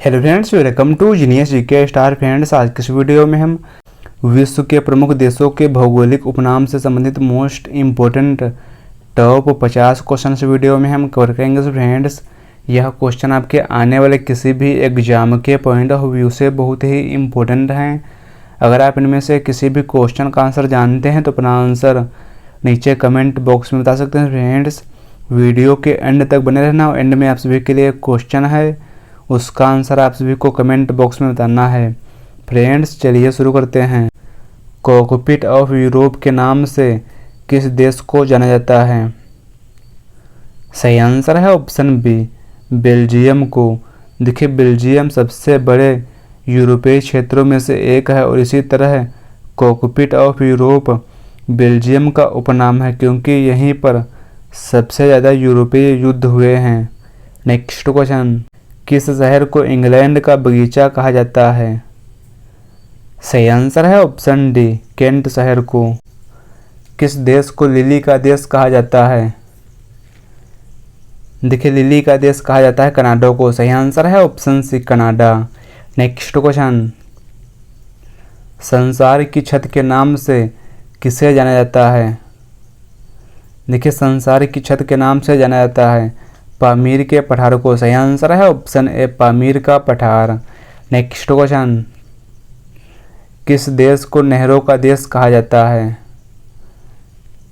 Hello friends, welcome to genius GK star. Friends, आज की इस वीडियो में हम विश्व के प्रमुख देशों के भौगोलिक उपनाम से संबंधित most important top 50 question video में हम कवर करेंगे। फ्रेंड्स, यह क्वेश्चन आपके आने वाले किसी भी एग्जाम के पॉइंट ऑफ व्यू से बहुत ही इम्पोर्टेंट हैं। अगर आप इनमें से किसी भी क्वेश्चन का आंसर जानते हैं तो अपना आंसर नीचे कमेंट बॉक्स में बता सकते हैं। फ्रेंड्स, वीडियो के एंड तक बने रहना और एंड में आप सभी के लिए एक क्वेश्चन है, उसका आंसर आप सभी को कमेंट बॉक्स में बताना है। फ्रेंड्स, चलिए शुरू करते हैं। कॉकपिट ऑफ यूरोप के नाम से किस देश को जाना जाता है? सही आंसर है ऑप्शन बी, बेल्जियम को। देखिए, बेल्जियम सबसे बड़े यूरोपीय क्षेत्रों में से एक है और इसी तरह कॉकपिट ऑफ यूरोप बेल्जियम का उपनाम है क्योंकि यहीं पर सबसे ज़्यादा यूरोपीय युद्ध हुए हैं। नेक्स्ट क्वेश्चन, किस शहर को इंग्लैंड का बगीचा कहा जाता है? सही आंसर है ऑप्शन डी, केंट शहर को। किस देश को लिली का देश कहा जाता है? देखिए, लिली का देश कहा जाता है कनाडा को। सही आंसर है option C, Canada. Next question, संसार की छत के नाम से किसे जाना जाता है? देखिए, संसार की छत के नाम से जाना जाता है पामीर के पठार को। सही आंसर है ऑप्शन ए, पामीर का पठार। नेक्स्ट क्वेश्चन, किस देश को नहरों का देश कहा जाता है?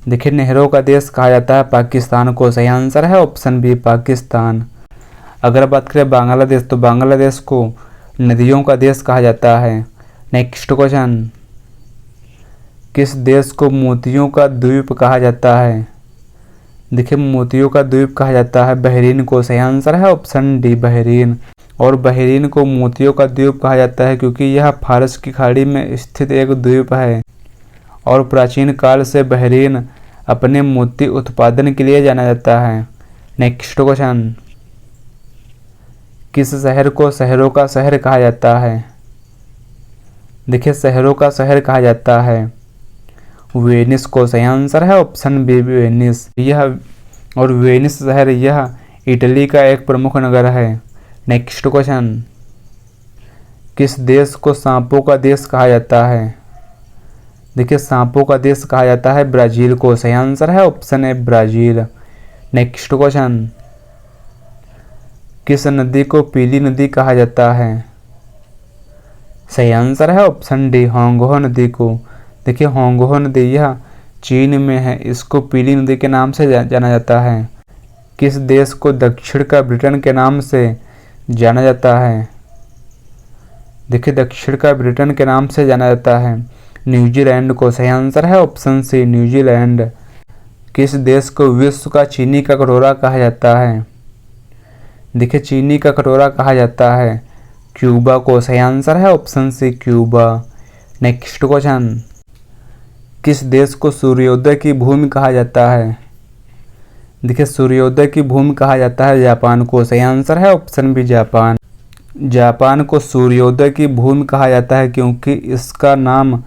देखिए, नहरों का देश कहा जाता है पाकिस्तान को। सही आंसर है ऑप्शन बी, पाकिस्तान। अगर बात करें बांग्लादेश, तो बांग्लादेश को नदियों का देश कहा जाता है। नेक्स्ट क्वेश्चन, किस देश को मोतियों का द्वीप कहा जाता है? देखिए, मोतियों का द्वीप कहा जाता है बहरीन को। सही आंसर है ऑप्शन डी, बहरीन। और बहरीन को मोतियों का द्वीप कहा जाता है क्योंकि यह फारस की खाड़ी में स्थित एक द्वीप है और प्राचीन काल से बहरीन अपने मोती उत्पादन के लिए जाना जाता है। नेक्स्ट क्वेश्चन, किस शहर को शहरों का शहर कहा जाता है? देखिए, शहरों का शहर कहा जाता है वेनिस को। सही आंसर है ऑप्शन बी, वेनिस। और वेनिस शहर यह इटली का एक प्रमुख नगर है। नेक्स्ट क्वेश्चन, किस देश को सांपों का देश कहा जाता है? देखिए, सांपों का देश कहा जाता है ब्राज़ील को। सही आंसर है option A, Brazil. Next question, किस नदी को पीली नदी कहा जाता है? सही आंसर है ऑप्शन डी, होंगहो नदी को। देखिए, होंगहो नदी यह चीन में है, इसको पीली नदी के नाम से जाना जाता है। किस देश को दक्षिण का ब्रिटेन के नाम से जाना जाता है? देखिए, दक्षिण का ब्रिटेन के नाम से जाना जाता है न्यूजीलैंड को। सही आंसर है ऑप्शन सी, न्यूजीलैंड। किस देश को विश्व का चीनी का कटोरा कहा जाता है? देखिए, चीनी का कटोरा कहा जाता है क्यूबा को। सही आंसर है option C, Cuba. Next question, किस देश को सूर्योदय की भूमि कहा जाता है? देखिए, सूर्योदय की भूमि कहा जाता है जापान को। सही आंसर है ऑप्शन बी, जापान। जापान को सूर्योदय की भूमि कहा जाता है क्योंकि इसका नाम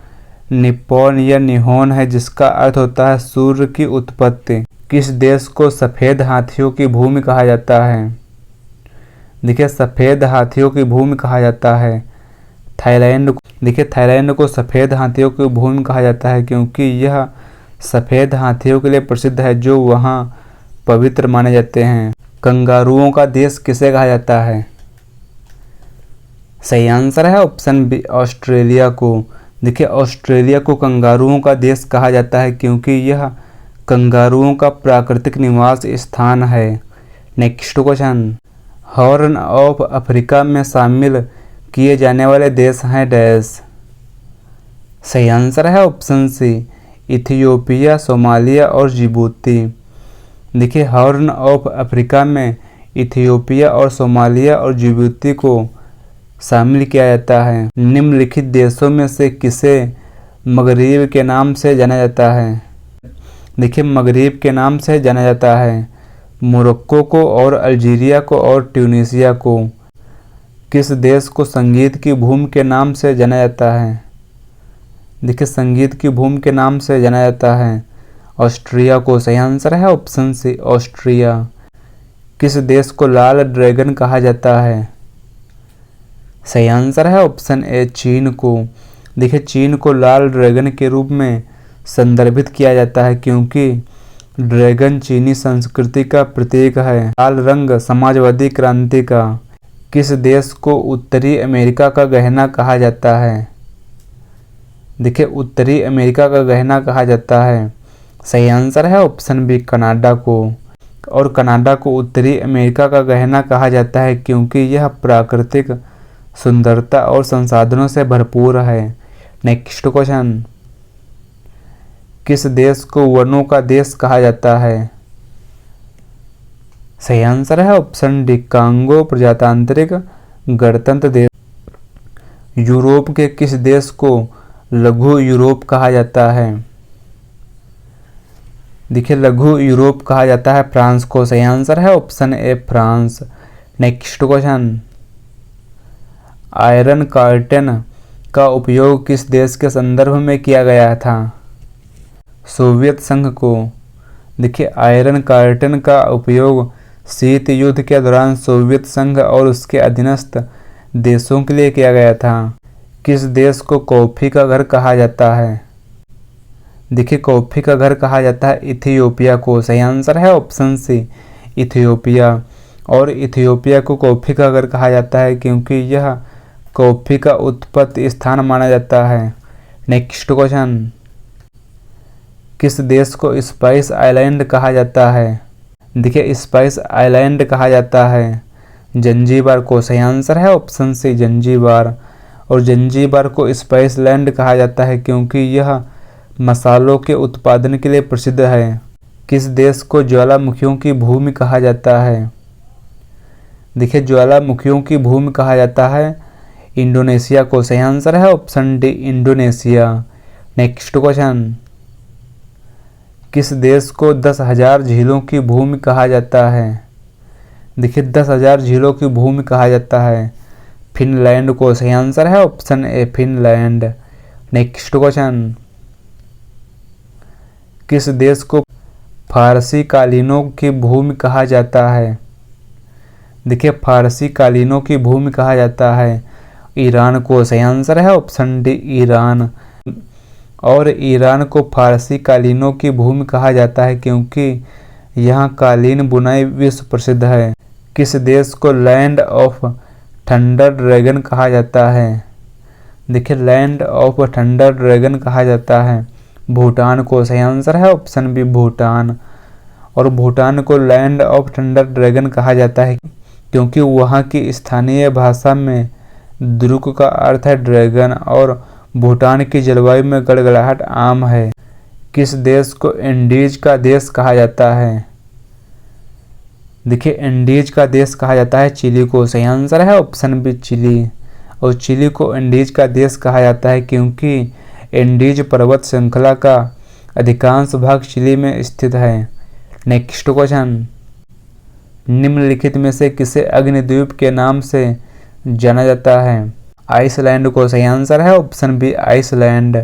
निप्पॉन या निहोन है, जिसका अर्थ होता है सूर्य की उत्पत्ति। किस देश को सफ़ेद हाथियों की भूमि कहा जाता है? देखिए, सफ़ेद हाथियों की भूमि कहा जाता है थाईलैंड। देखिए, थाईलैंड को सफ़ेद हाथियों की भूमि कहा जाता है क्योंकि यह सफ़ेद हाथियों के लिए प्रसिद्ध है जो वहाँ पवित्र माने जाते हैं। कंगारुओं का देश किसे कहा जाता है? सही आंसर है ऑप्शन बी, ऑस्ट्रेलिया को। देखिए, ऑस्ट्रेलिया को कंगारुओं का देश कहा जाता है क्योंकि यह कंगारुओं का प्राकृतिक निवास स्थान है। Next question, horn of Africa में शामिल किए जाने वाले देश हैं डैश। सही आंसर है ऑप्शन सी, इथियोपिया, सोमालिया और जिबूती। देखिए, हॉर्न ऑफ अफ्रीका में इथियोपिया और सोमालिया और जिबूती को शामिल किया जाता है। निम्नलिखित देशों में से किसे मगरिब के नाम से जाना जाता है? देखिए, मगरिब के नाम से जाना जाता है मोरक्को को और अल्जीरिया को और ट्यूनीसिया को। किस देश को संगीत की भूमि के नाम से जाना जाता है? देखिए, संगीत की भूमि के नाम से जाना जाता है ऑस्ट्रिया को। सही आंसर है ऑप्शन सी, ऑस्ट्रिया। किस देश को लाल ड्रैगन कहा जाता है? सही आंसर है ऑप्शन ए चीन को। देखिए चीन को लाल ड्रैगन के रूप में संदर्भित किया जाता है क्योंकि ड्रैगन चीनी संस्कृति का प्रतीक है। लाल रंग समाजवादी क्रांति का। किस देश को उत्तरी अमेरिका का गहना कहा जाता है? देखिए उत्तरी अमेरिका का गहना कहा जाता है। सही आंसर है ऑप्शन बी कनाडा को। और कनाडा को उत्तरी अमेरिका का गहना कहा जाता है क्योंकि यह प्राकृतिक सुंदरता और संसाधनों से भरपूर है। नेक्स्ट क्वेश्चन, किस देश को वनों का देश कहा जाता है? सही आंसर है ऑप्शन डी कांगो प्रजातांत्रिक गणतंत्र देश। यूरोप के किस देश को लघु यूरोप कहा जाता है? देखिए लघु यूरोप कहा जाता है फ्रांस को। सही आंसर है option A France. Next question, iron curtain का उपयोग किस देश के संदर्भ में किया गया था? सोवियत संघ को। देखिए आयरन कर्टेन का उपयोग शीत युद्ध के दौरान सोवियत संघ और उसके अधीनस्थ देशों के लिए किया गया था। किस देश को कॉफ़ी का घर कहा जाता है? देखिए कॉफ़ी का घर कहा जाता है इथियोपिया को। सही आंसर है ऑप्शन सी इथियोपिया। और इथियोपिया को कॉफ़ी का घर कहा जाता है क्योंकि यह कॉफ़ी का उत्पत्ति स्थान माना जाता है। नेक्स्ट क्वेश्चन, किस देश को स्पाइस आइलैंड कहा जाता है? देखिए स्पाइस आइलैंड कहा जाता है जंजीबार को। सही आंसर है ऑप्शन सी जंजीबार। और जंजीबार को स्पाइस लैंड कहा जाता है क्योंकि यह मसालों के उत्पादन के लिए प्रसिद्ध है। किस देश को ज्वालामुखियों की भूमि कहा जाता है? देखिए ज्वालामुखियों की भूमि कहा जाता है इंडोनेशिया को। सही आंसर है option D Indonesia. Next question, किस देश को 10,000 झीलों की भूमि कहा जाता है? देखिए 10,000 झीलों की भूमि कहा जाता है फिनलैंड को। सही आंसर है option A Finland. Next question, किस देश को फारसी कालीनों की भूमि कहा जाता है? देखिए फारसी कालीनों की भूमि कहा जाता है ईरान को। सही आंसर है ऑप्शन डी ईरान। और ईरान को फारसी कालीनों की भूमि कहा जाता है क्योंकि यहाँ कालीन बुनाई विश्व प्रसिद्ध है। किस देश को लैंड ऑफ थंडर ड्रैगन कहा जाता है? देखिए लैंड ऑफ थंडर ड्रैगन कहा जाता है भूटान को। सही आंसर है ऑप्शन बी भूटान। और भूटान को लैंड ऑफ थंडर ड्रैगन कहा जाता है क्योंकि वहाँ की स्थानीय भाषा में द्रुक का अर्थ है ड्रैगन और भूटान की जलवायु में गड़गड़ाहट आम है। किस देश को एंडीज का देश कहा जाता है? देखिए एंडीज का देश कहा जाता है चिली को। सही आंसर है ऑप्शन बी चिली। और चिली को एंडीज का देश कहा जाता है क्योंकि एंडीज पर्वत श्रृंखला का अधिकांश भाग चिली में स्थित है। नेक्स्ट क्वेश्चन, निम्नलिखित में से किसे अग्निद्वीप के नाम से जाना जाता है? आइसलैंड को। सही आंसर है ऑप्शन बी आइसलैंड।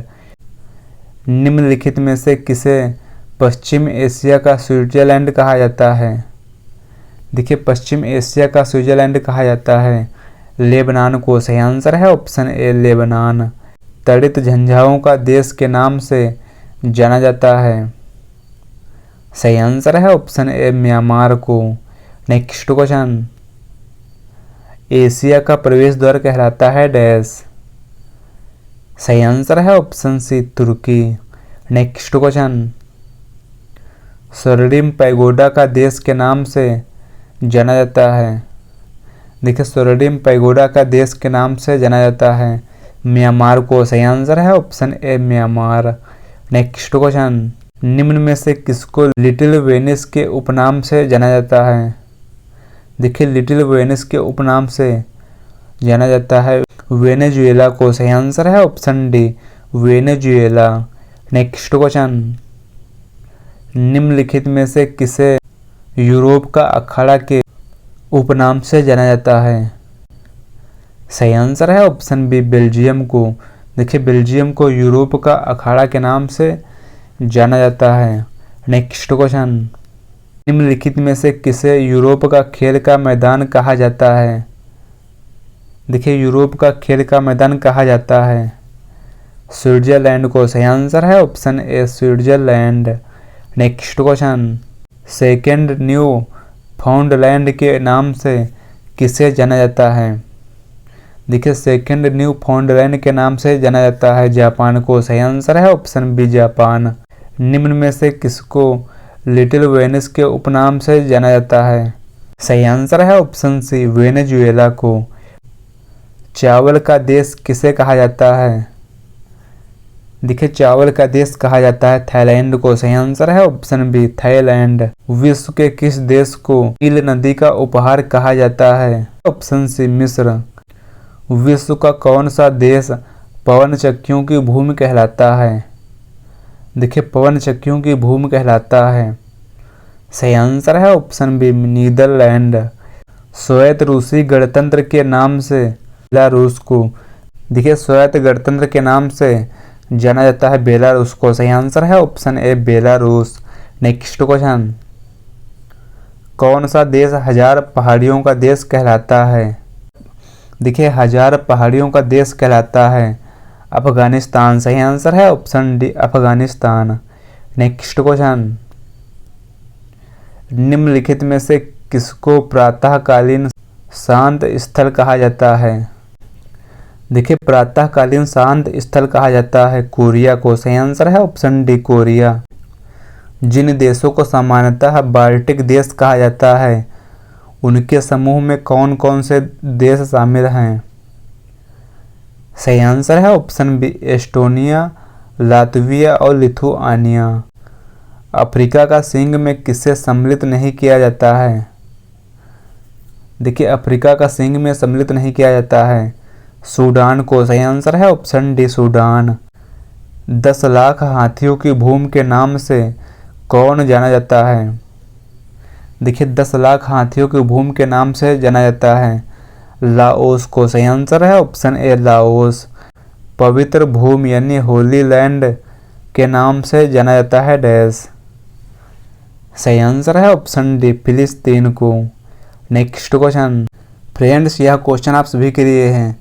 निम्नलिखित में से किसे पश्चिम एशिया का स्विट्जरलैंड कहा जाता है? देखिए पश्चिम एशिया का स्विट्जरलैंड कहा जाता है लेबनान को। सही आंसर है ऑप्शन ए लेबनान। तड़ित झंझाओं का देश के नाम से जाना जाता है? सही आंसर है ऑप्शन ए म्यांमार को। नेक्स्ट क्वेश्चन, एशिया का प्रवेश द्वार कहलाता है डैश? सही आंसर है ऑप्शन सी तुर्की। नेक्स्ट क्वेश्चन, सोरडिम पैगोडा का देश के नाम से जाना जाता है? देखिए सोरडिम पैगोडा का देश के नाम से जाना जाता है म्यांमार को। सही आंसर है option A Myanmar. Next question, निम्न में से किसको लिटिल वेनिस के उपनाम से जाना जाता है? देखिए लिटिल वेनिस के उपनाम से जाना जाता है वेनेजुएला को। सही आंसर है option D Venezuela. Next question, निम्नलिखित में से किसे यूरोप का अखाड़ा के उपनाम से जाना जाता है? सही आंसर है ऑप्शन बी बेल्जियम को। देखिए बेल्जियम को यूरोप का अखाड़ा के नाम से जाना जाता है। नेक्स्ट क्वेश्चन, निम्नलिखित में से किसे यूरोप का खेल का मैदान कहा जाता है? देखिए यूरोप का खेल का मैदान कहा जाता है स्विट्जरलैंड को। सही आंसर है option A Switzerland. Next question, second new फाउंडलैंड के नाम से किसे जाना जाता है? देखिए सेकेंड न्यू फाउंडलैंड के नाम से जाना जाता है जापान को। सही आंसर है ऑप्शन बी जापान। निम्न में से किसको लिटिल वेनिस के उपनाम से जाना जाता है? सही आंसर है ऑप्शन सी वेनेजुएला को। चावल का देश किसे कहा जाता है? देखिए चावल का देश कहा जाता है थाईलैंड को। सही आंसर है ऑप्शन बी थाईलैंड। विश्व के किस देश को नील नदी का उपहार कहा जाता है? ऑप्शन सी मिस्र। विश्व का कौन सा देश पवन चक्कियों की भूमि कहलाता है? देखिए पवन चक्कियों की भूमि कहलाता है। सही आंसर है ऑप्शन बी नीदरलैंड। स्वायत्त रूसी गणतंत्र के नाम से बेलारूस को। देखिए स्वायत्त गणतंत्र के नाम से जाना जाता है बेलारूस को। सही आंसर है option A Belarus. Next question, कौन सा देश 1000 पहाड़ियों का देश कहलाता है? देखिए 1000 पहाड़ियों का देश कहलाता है अफगानिस्तान। सही आंसर है option D Afghanistan. Next question, निम्नलिखित में से किसको प्रातःकालीन शांत स्थल कहा जाता है? देखिए प्रातःकालीन शांत स्थल कहा जाता है कोरिया को। सही आंसर है ऑप्शन डी कोरिया। जिन देशों को सामान्यतः बाल्टिक देश कहा जाता है उनके समूह में कौन कौन से देश शामिल हैं? सही आंसर है ऑप्शन बी एस्टोनिया, लातविया और लिथुआनिया। अफ्रीका का सिंह में किसे सम्मिलित नहीं किया जाता है? देखिए अफ्रीका का सिंह में सम्मिलित नहीं किया जाता है सूडान को। सही आंसर है ऑप्शन डी सूडान। 10 लाख हाथियों की भूमि के नाम से कौन जाना जाता है? देखिए 10 लाख हाथियों की भूमि के नाम से जाना जाता है लाओस को। सही आंसर है ऑप्शन ए लाओस। पवित्र भूमि यानी होली लैंड के नाम से जाना जाता है डैश। सही आंसर है ऑप्शन डी फिलिस्तीन को। नेक्स्ट क्वेश्चन, फ्रेंड्स यह क्वेश्चन आप सभी के लिए है।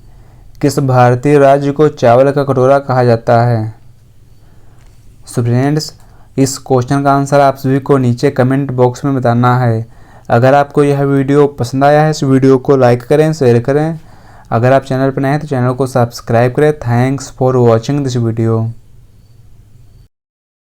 किस भारतीय राज्य को चावल का कटोरा कहा जाता है? सो फ्रेंड्स इस क्वेश्चन का आंसर आप सभी को नीचे कमेंट बॉक्स में बताना है। अगर आपको यह वीडियो पसंद आया है इस वीडियो को लाइक करें, शेयर करें। अगर आप चैनल पर नए हैं तो चैनल को सब्सक्राइब करें। Thanks for watching this video.